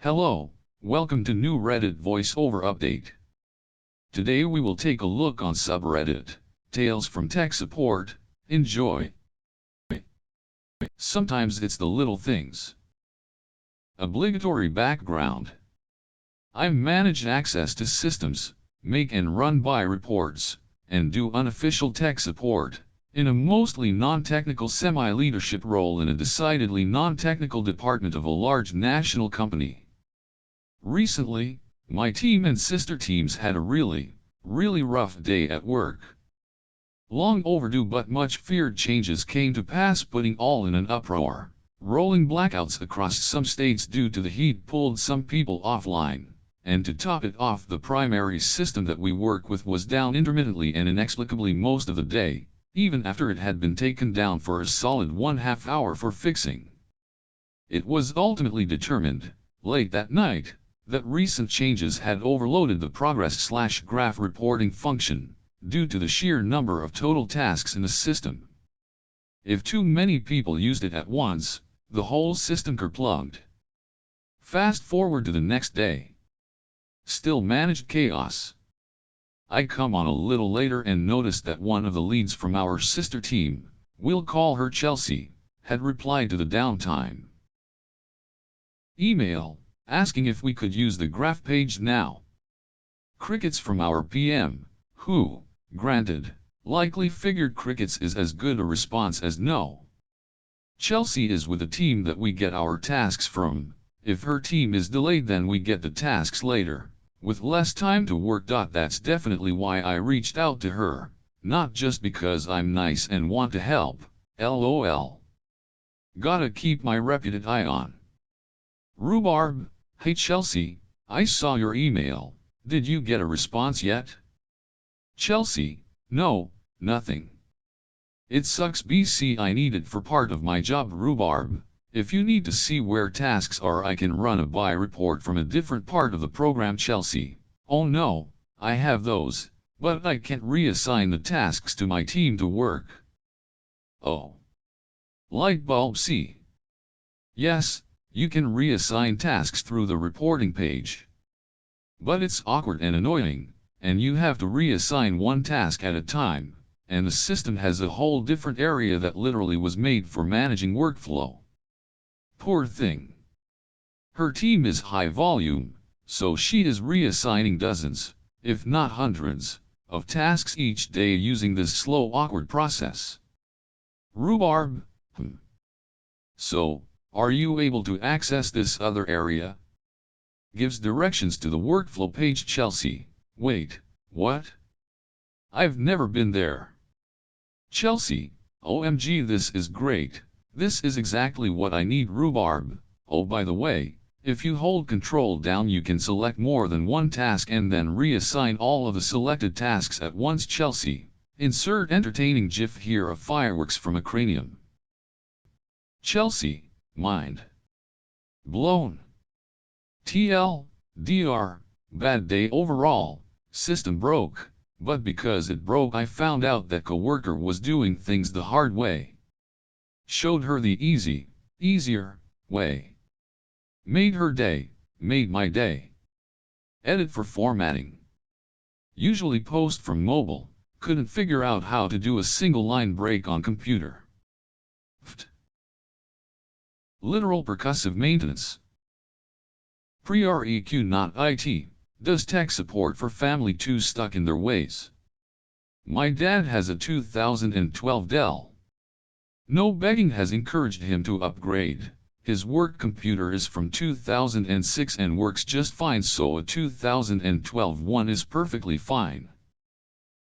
Hello, welcome to new Reddit voiceover update. Today we will take a look on subreddit, Tales from Tech Support. Enjoy. Sometimes it's the little things. Obligatory background. I manage access to systems, make and run by reports, and do unofficial tech support, in a mostly non-technical semi-leadership role in a decidedly non-technical department of a large national company. Recently, my team and sister teams had a really rough day at work. Long overdue but much feared changes came to pass, putting all in an uproar. Rolling blackouts across some states due to the heat pulled some people offline, and to top it off, the primary system that we work with was down intermittently and inexplicably most of the day, even after it had been taken down for a solid 1/2 hour for fixing. It was ultimately determined, late that night, that recent changes had overloaded the progress/graph reporting function, due to the sheer number of total tasks in the system. If too many people used it at once, the whole system kerplugged. Fast forward to the next day. Still managed chaos. I come on a little later and noticed that one of the leads from our sister team, we'll call her Chelsea, had replied to the downtime email, asking if we could use the graph page now. Crickets from our PM, who, granted, likely figured crickets is as good a response as no. Chelsea is with the team that we get our tasks from. If her team is delayed, then we get the tasks later, with less time to work. That's definitely why I reached out to her, not just because I'm nice and want to help, lol. Gotta keep my reputed eye on. Rhubarb. Hey Chelsea, I saw your email. Did you get a response yet? Chelsea, no, nothing. It sucks BC, I need it for part of my job. Rhubarb, if you need to see where tasks are, I can run a buy report from a different part of the program. Chelsea, oh no, I have those, but I can't reassign the tasks to my team to work. Oh. Lightbulb C. Yes, you can reassign tasks through the reporting page. But it's awkward and annoying, and you have to reassign one task at a time, and the system has a whole different area that literally was made for managing workflow. Poor thing. Her team is high volume, so she is reassigning dozens, if not hundreds, of tasks each day using this slow, awkward process. Rhubarb. So, are you able to access this other area? Gives directions to the workflow page. Chelsea, wait, what? I've never been there. Chelsea, OMG, this is great. This is exactly what I need. Rhubarb, oh by the way, if you hold Control down you can select more than one task and then reassign all of the selected tasks at once. Chelsea, insert entertaining GIF here of fireworks from a cranium. Chelsea, mind blown. TLDR, bad day overall, system broke, but because it broke I found out that coworker was doing things the hard way. Showed her the easier way. Made her day, made my day. Edit for formatting. Usually post from mobile, couldn't figure out how to do a single line break on computer. Literal percussive maintenance. Pre-REQ not IT, does tech support for family too stuck in their ways. My dad has a 2012 Dell. No begging has encouraged him to upgrade. His work computer is from 2006 and works just fine, so a 2012 one is perfectly fine.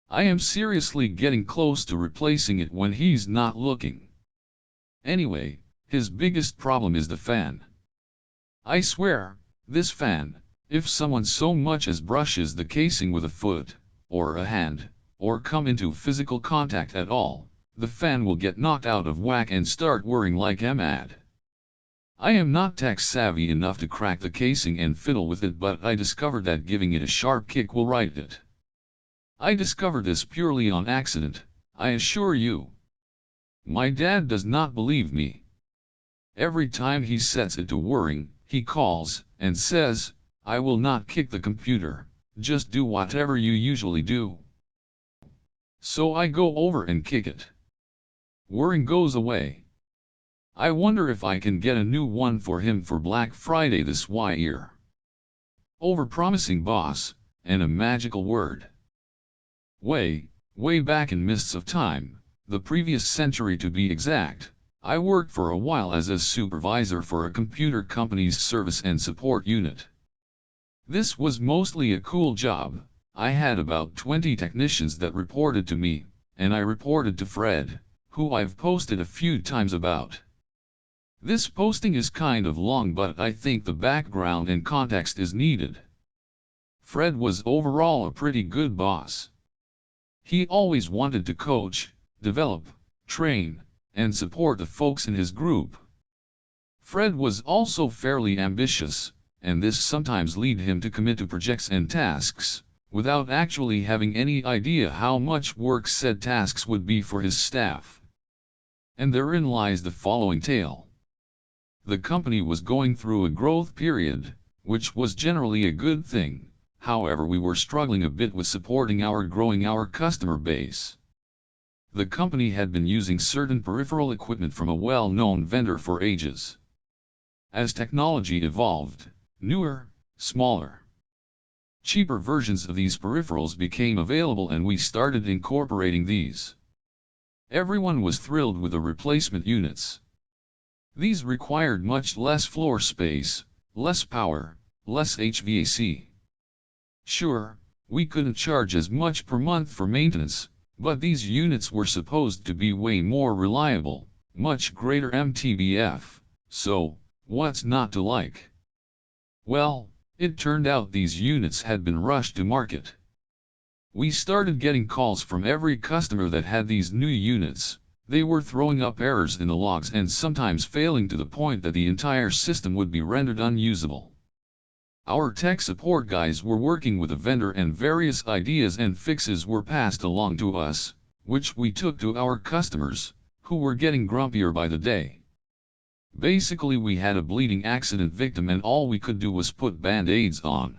I am seriously getting close to replacing it when he's not looking. Anyway, his biggest problem is the fan. I swear, this fan, if someone so much as brushes the casing with a foot, or a hand, or come into physical contact at all, the fan will get knocked out of whack and start whirring like mad. I am not tech savvy enough to crack the casing and fiddle with it, but I discovered that giving it a sharp kick will right it. I discovered this purely on accident, I assure you. My dad does not believe me. Every time he sets it to whirring, He calls and says, "I will not kick the computer, just do whatever you usually do." So I go over and kick it. Worrying goes away. I wonder if I can get a new one for him for Black Friday this year. Overpromising boss, and a magical word. Way back in mists of time, the previous century to be exact, I worked for a while as a supervisor for a computer company's service and support unit. This was mostly a cool job. I had about 20 technicians that reported to me, and I reported to Fred, who I've posted a few times about. This posting is kind of long, but I think the background and context is needed. Fred was overall a pretty good boss. He always wanted to coach, develop, train, and support the folks in his group. Fred was also fairly ambitious, and this sometimes led him to commit to projects and tasks, without actually having any idea how much work said tasks would be for his staff. And therein lies the following tale. The company was going through a growth period, which was generally a good thing. However, we were struggling a bit with supporting growing our customer base. The company had been using certain peripheral equipment from a well-known vendor for ages. As technology evolved, newer, smaller, cheaper versions of these peripherals became available, and we started incorporating these. Everyone was thrilled with the replacement units. These required much less floor space, less power, less HVAC. Sure, we couldn't charge as much per month for maintenance, but these units were supposed to be way more reliable, much greater MTBF, so, what's not to like? Well, it turned out these units had been rushed to market. We started getting calls from every customer that had these new units. They were throwing up errors in the logs and sometimes failing to the point that the entire system would be rendered unusable. Our tech support guys were working with a vendor, and various ideas and fixes were passed along to us, which we took to our customers, who were getting grumpier by the day. Basically, we had a bleeding accident victim, and all we could do was put band-aids on.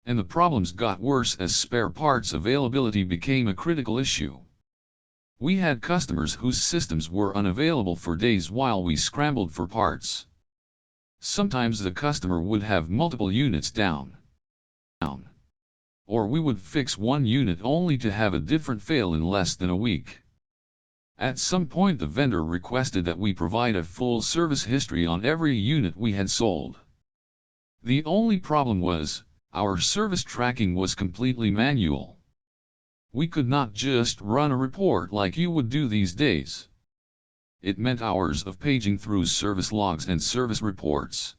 And the problems got worse as spare parts availability became a critical issue. We had customers whose systems were unavailable for days while we scrambled for parts. Sometimes the customer would have multiple units down. Or we would fix one unit only to have a different fail in less than a week. At some point the vendor requested that we provide a full service history on every unit we had sold. The only problem was, our service tracking was completely manual. We could not just run a report like you would do these days. It meant hours of paging through service logs and service reports.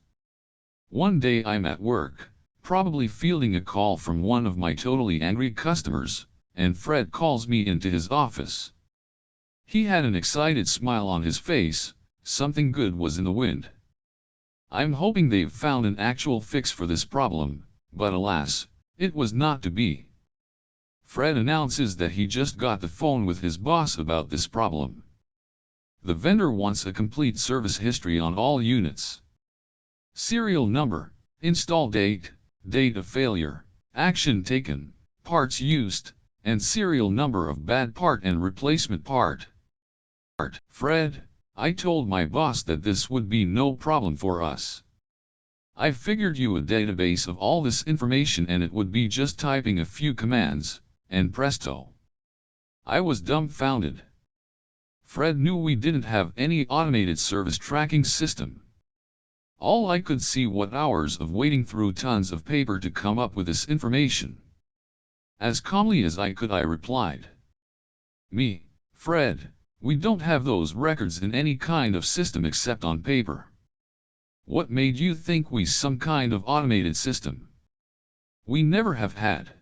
One day I'm at work, probably fielding a call from one of my totally angry customers, and Fred calls me into his office. He had an excited smile on his face. Something good was in the wind. I'm hoping they've found an actual fix for this problem, but alas, it was not to be. Fred announces that he just got the phone with his boss about this problem. The vendor wants a complete service history on all units. Serial number, install date, date of failure, action taken, parts used, and serial number of bad part and replacement part. Fred, I told my boss that this would be no problem for us. I figured you a database of all this information and it would be just typing a few commands, and presto. I was dumbfounded. Fred knew we didn't have any automated service tracking system. All I could see was hours of wading through tons of paper to come up with this information. As calmly as I could I replied. Fred, we don't have those records in any kind of system except on paper. What made you think we some kind of automated system? We never have had.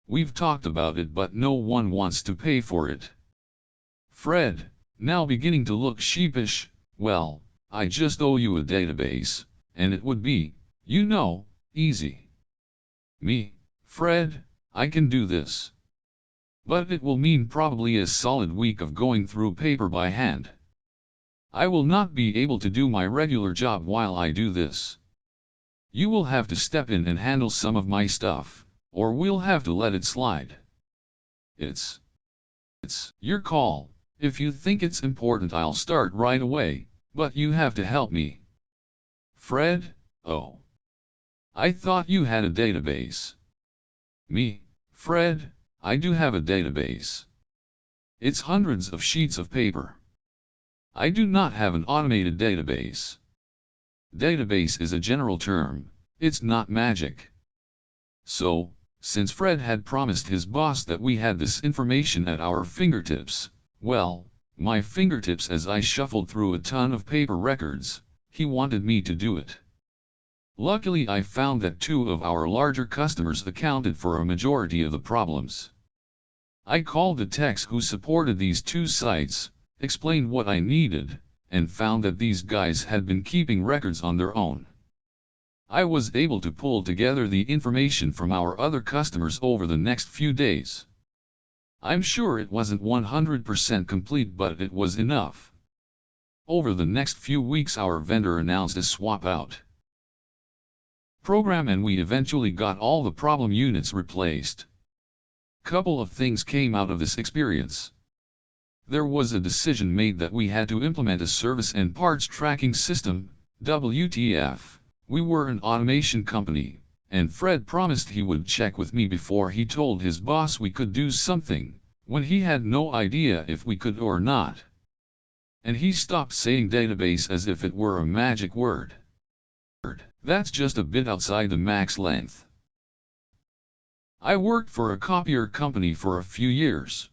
We've talked about it but no one wants to pay for it. Fred, now beginning to look sheepish, well, I just owe you a database, and it would be, easy. Fred, I can do this. But it will mean probably a solid week of going through paper by hand. I will not be able to do my regular job while I do this. You will have to step in and handle some of my stuff, or we'll have to let it slide. It's your call. If you think it's important, I'll start right away, but you have to help me. Fred, oh. I thought you had a database. Me, Fred, I do have a database. It's hundreds of sheets of paper. I do not have an automated database. Database is a general term, it's not magic. So, since Fred had promised his boss that we had this information at our fingertips, well, my fingertips as I shuffled through a ton of paper records, he wanted me to do it. Luckily I found that 2 of our larger customers accounted for a majority of the problems. I called the techs who supported these 2 sites, explained what I needed, and found that these guys had been keeping records on their own. I was able to pull together the information from our other customers over the next few days. I'm sure it wasn't 100% complete, but it was enough. Over the next few weeks our vendor announced a swap out program and we eventually got all the problem units replaced. Couple of things came out of this experience. There was a decision made that we had to implement a service and parts tracking system, WTF. We were an automation company, and Fred promised he would check with me before he told his boss we could do something, when he had no idea if we could or not. And he stopped saying database as if it were a magic word. That's just a bit outside the max length. I worked for a copier company for a few years.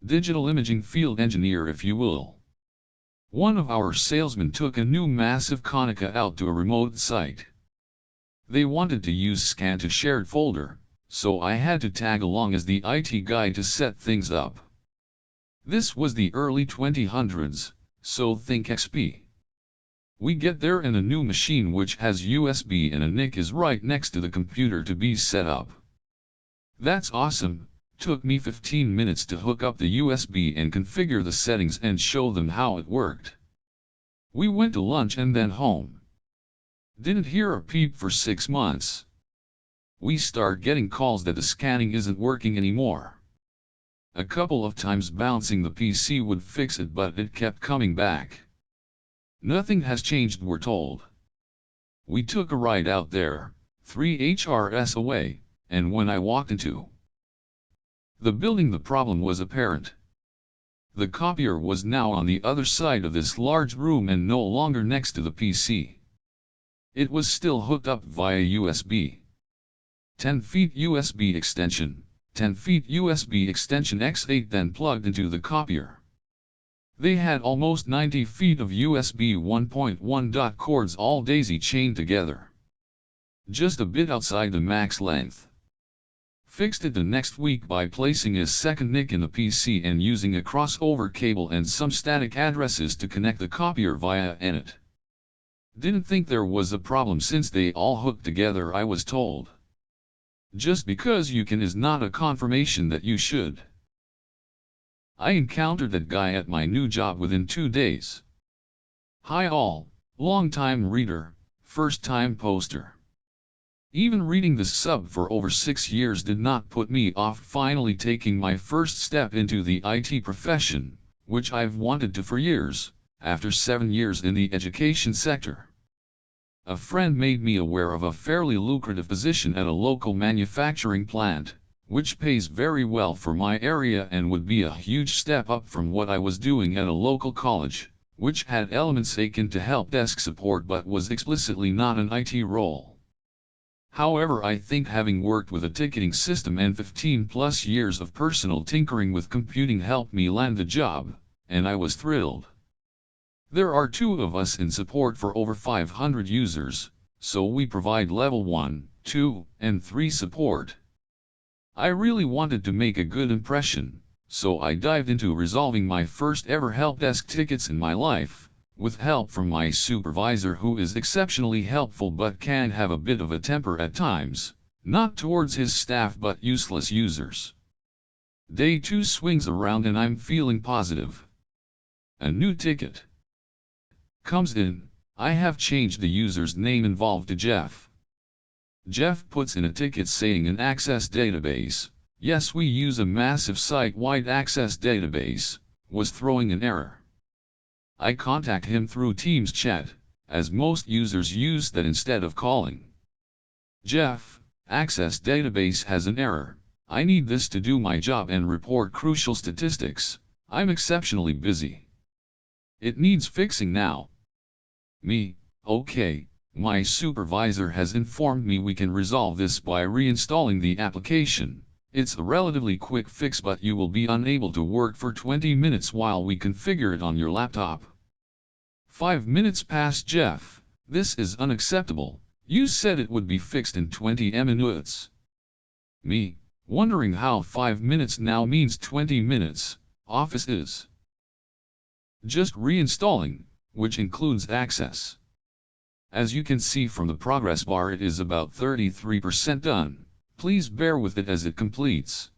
Digital imaging field engineer, if you will. One of our salesmen took a new massive Konica out to a remote site. They wanted to use scan to shared folder, so I had to tag along as the IT guy to set things up. This was the early 2000s, so think XP. We get there and a new machine which has USB and a NIC is right next to the computer to be set up. That's awesome. Took me 15 minutes to hook up the USB and configure the settings and show them how it worked. We went to lunch and then home. Didn't hear a peep for 6 months. We start getting calls that the scanning isn't working anymore. A couple of times bouncing the PC would fix it, but it kept coming back. Nothing has changed, we're told. We took a ride out there, 3 HRS away, and when I walked into the building the problem was apparent. The copier was now on the other side of this large room and no longer next to the PC. It was still hooked up via USB. 10 feet USB extension, 10 feet USB extension X8 then plugged into the copier. They had almost 90 feet of USB 1.1. Cords all daisy chained together. Just a bit outside the max length. Fixed it the next week by placing a second NIC in the PC and using a crossover cable and some static addresses to connect the copier via NIT. Didn't think there was a problem since they all hooked together, I was told. Just because you can is not a confirmation that you should. I encountered that guy at my new job within 2 days. Hi all, long-time reader, first-time poster. Even reading this sub for over 6 years did not put me off finally taking my first step into the IT profession, which I've wanted to for years, after 7 years in the education sector. A friend made me aware of a fairly lucrative position at a local manufacturing plant, which pays very well for my area and would be a huge step up from what I was doing at a local college, which had elements akin to help desk support but was explicitly not an IT role. However, I think having worked with a ticketing system and 15 plus years of personal tinkering with computing helped me land the job, and I was thrilled. There are 2 of us in support for over 500 users, so we provide level 1, 2, and 3 support. I really wanted to make a good impression, so I dived into resolving my first ever help desk tickets in my life, with help from my supervisor who is exceptionally helpful but can have a bit of a temper at times, not towards his staff but useless users. Day 2 swings around and I'm feeling positive. A new ticket. Comes in, I have changed the user's name involved to Jeff. Jeff puts in a ticket saying an access database, yes we use a massive site-wide access database, was throwing an error. I contact him through Teams chat, as most users use that instead of calling. Jeff, access database has an error. I need this to do my job and report crucial statistics. I'm exceptionally busy. It needs fixing now. Me, okay, my supervisor has informed me we can resolve this by reinstalling the application. It's a relatively quick fix, but you will be unable to work for 20 minutes while we configure it on your laptop. 5 minutes past. Jeff, this is unacceptable. You said it would be fixed in 20 minutes. Me, wondering how 5 minutes now means 20 minutes. Office is just reinstalling, which includes access. As you can see from the progress bar, it is about 33% done. Please bear with it as it completes.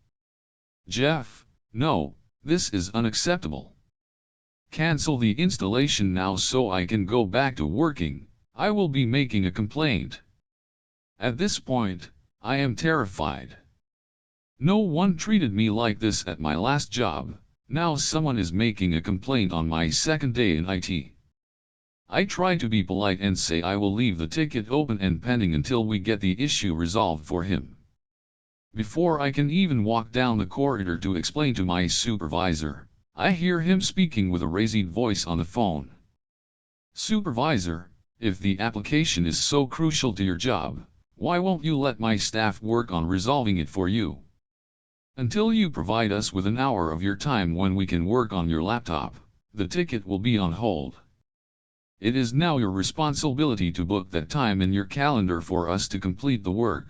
Jeff, no, this is unacceptable. Cancel the installation now so I can go back to working. I will be making a complaint. At this point, I am terrified. No one treated me like this at my last job. Now someone is making a complaint on my second day in IT. I try to be polite and say I will leave the ticket open and pending until we get the issue resolved for him. Before I can even walk down the corridor to explain to my supervisor, I hear him speaking with a raised voice on the phone. Supervisor, if the application is so crucial to your job, why won't you let my staff work on resolving it for you? Until you provide us with an hour of your time when we can work on your laptop, the ticket will be on hold. It is now your responsibility to book that time in your calendar for us to complete the work.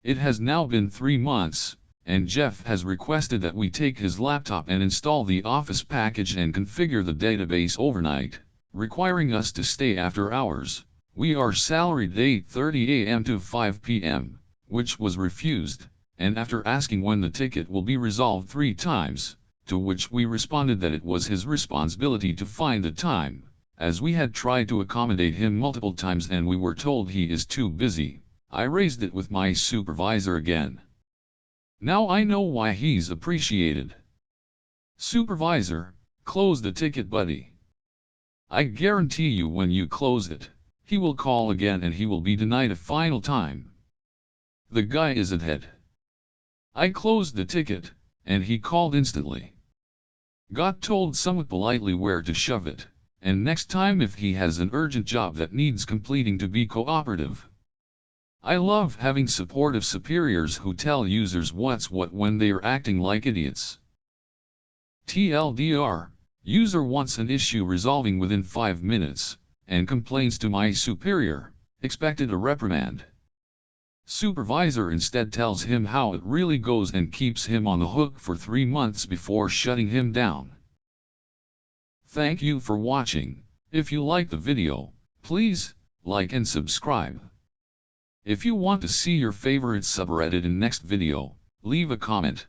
It has now been 3 months, and Jeff has requested that we take his laptop and install the Office package and configure the database overnight, requiring us to stay after hours. We are salaried 8:30 a.m. to 5 p.m., which was refused, and after asking when the ticket will be resolved 3 times, to which we responded that it was his responsibility to find the time, as we had tried to accommodate him multiple times and we were told he is too busy, I raised it with my supervisor again. Now I know why he's appreciated. Supervisor, close the ticket, buddy. I guarantee you when you close it, he will call again and he will be denied a final time. The guy is a head. I closed the ticket, and he called instantly. Got told somewhat politely where to shove it, and next time if he has an urgent job that needs completing to be cooperative. I love having supportive superiors who tell users what's what when they are acting like idiots. TLDR, user wants an issue resolving within 5 minutes, and complains to my superior, expected a reprimand. Supervisor instead tells him how it really goes and keeps him on the hook for 3 months before shutting him down. Thank you for watching. If you like the video, please like and subscribe. If you want to see your favorite subreddit in next video, leave a comment.